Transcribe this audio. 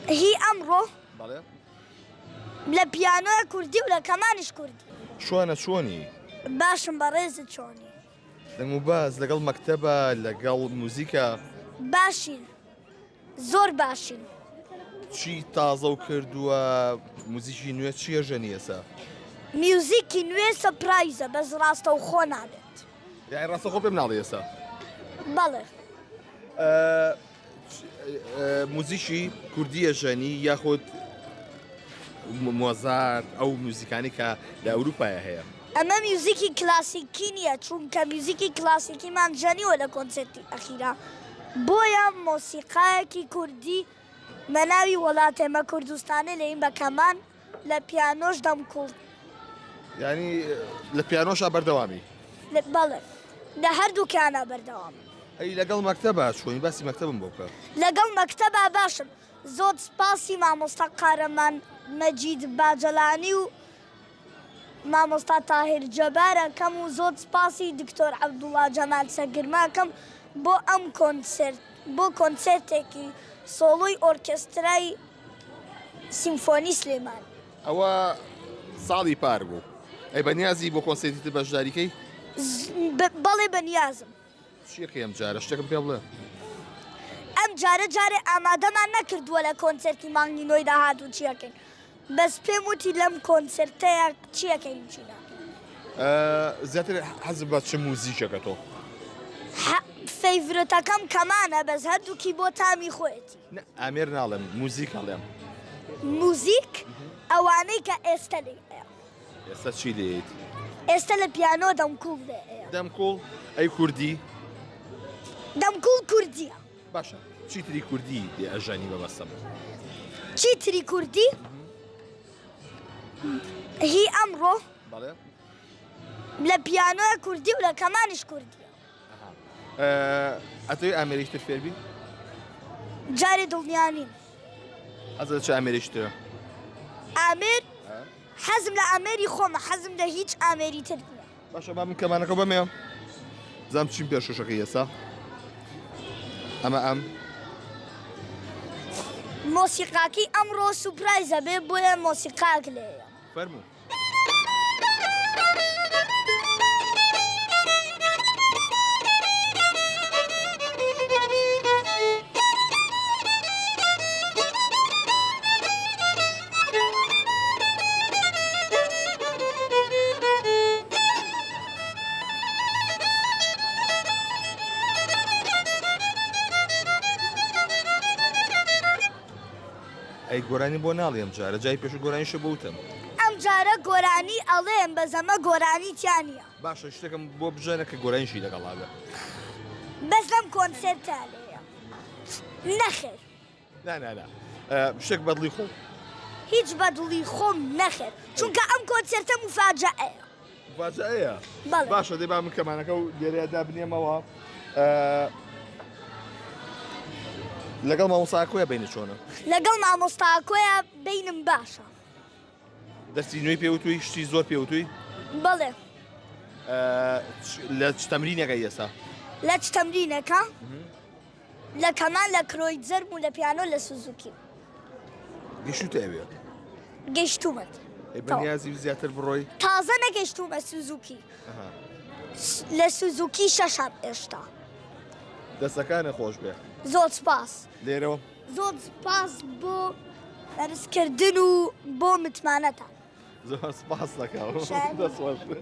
هی ئەمڕۆ بەڵێ لە پیانۆە کوردی و لە کەمانش کوردی. شوانە چۆنی باشم بەڕێزت چۆنی؟ دەنگ و باز لەگەڵ مەکتەبە لەگەڵ موزیکە باشین، زۆر باشین. چی تازە و کردووە موزیکی نوێ چیە ژەنی ئێستا؟ میوزیکی نوێ سەپرایزە بەس ڕاستە و خۆ نابێت. یاعی ڕاستە خۆ پێم ناڵێ ئێستا بەڵێ موزیکی کوردیە ژەنی یاخود مۆزارت ئەو موزیکانی کە لە ئەوروپایە هەیە. ئەمە میوزیکی کلاسیکی نییە چونکە میوزیکی کلاسیکیمان ژەنیوە لە کۆنسێرتی ئەخیرا، بۆیە مۆسیقایەکی کوردی بە ناوی وڵاتێمە کوردستانە لەین بە کەمان لە پیانۆش دەمکوڵ. یعنی لە پیانۆشا بەردەوامی بەڵێ لە هەردووکیانە بەردەوام. ئەی لەگەڵ مەکتەبە چۆنی باسی مەکتەبم بۆ بکە. لەگەڵ مەکتەبە باشم، زۆر سپاسی مامۆستا قارەمان مەجید باجەلانی و مامۆستا تاهیر جەبارەکەم و زۆر سپاسی دکتۆر عەبدوڵڵا جەمال سەرگرماکەم بۆ ئەم بۆ کۆنسێرتێکی سۆڵۆی ئۆرکێسترای سیمفۆنی سلێمان. ئەوە ساڵی پار بوو. ئەی بەنیازی بۆ کۆنسێرتی بەشداریکەی؟ بەڵێ بەنیازم. چیەکەی ئەم جارە شتێکم پێ بڵێ. ئەم جارە ئامادەمان نەکردووە لە کۆنسێرتی مانگی نۆی داهاتوو چیەکەین، بەس پێم وتی لەم کۆنسێرتەیە چیەکەین چینە. زیاتر حەزم بە چ موزیکەکە تۆ؟ فەیڤرەتەکەم کەمانە بەس هەردووکی بۆ تامی خۆیەتی. ئامێر ناڵێم موزیک هەڵێم. موزیک ئەوانەی کە ئێستا لێ ئێستا چی لێیت؟ ئێستا لە پیانۆ دەمکوڵ لێ دەمکوڵ ئەی کوردی؟ دەمکوڵ کوردیە. باشە چیتری کوردی دێ ئەژانی بەبەستم. چیتری کوردی؟ هی ئەمڕۆ بەڵێ لە پیانۆە کوردی و لە کەمانش کوردیە. ئەتەوی ئامێریشتر فێربی؟ جارێ دڵنیانیم. ئەزە چ ئامێریشترە؟ ئامێر حەزم لە ئامێری خۆمە، حەزم لە هیچ ئامێری تر نییە. باشە با من کەمانەکە بەمێ زانم چیم پێشەشەکەی ئێستا ئەمە ئەم مۆسیقاکی ئەمڕۆ سوپرایزە بێ بۆیە مۆسیقاک لێیە. فەرموو. ئەی گۆرانی بۆ ناڵێم جارە جای پێش گۆرانیشە بۆ وتم. ئەم جارە گۆرانی ئەڵێم بە زەمە گۆرانی تیانە. باشە شتێکم بۆ بژێنە کە گۆرانیشی لەگەڵابێ. بەس لەم کۆنسێرتە لێیە. نەخێر. نا شتێک بەدڵی خۆ. هیچ بەدڵی خۆم نەخێر چونکە ئەم کۆنسێرتە موفاجەئەیە. موفاجەئەیە؟ بەڵێ. باشە دەی با من کەمانەکە و لێرەیە دابنێمەوە. لەگەڵ مامۆستاکۆیە بینی چۆنە؟ لەگەڵ مامۆستاکۆیە بینم باشە. دەستی نوێی پێوتوی شتی زۆر پێوتوی؟ بەڵێ. لە چ تەمرینەکەی ئێستا؟ لە چ تەمرینەکە؟ لە کەمان لە کرۆی جەرم و لە پیانۆ لە سوزوکی. گەیشتوتە ئەوێ؟ گەیشتوومەت. بەنیازی زیاتر بڕۆی؟ تازە نەگەیشتوومە سوزوکی. لە سوزوکی شەشم ئێشتا. دەستەکانە خۆش بێ. زۆر سپاس. لێرەوە؟ زۆر سپاس بۆ دەرزکردن و بۆ متمانەتان. زۆر سپاس دەکەم. دەست خۆش بێ.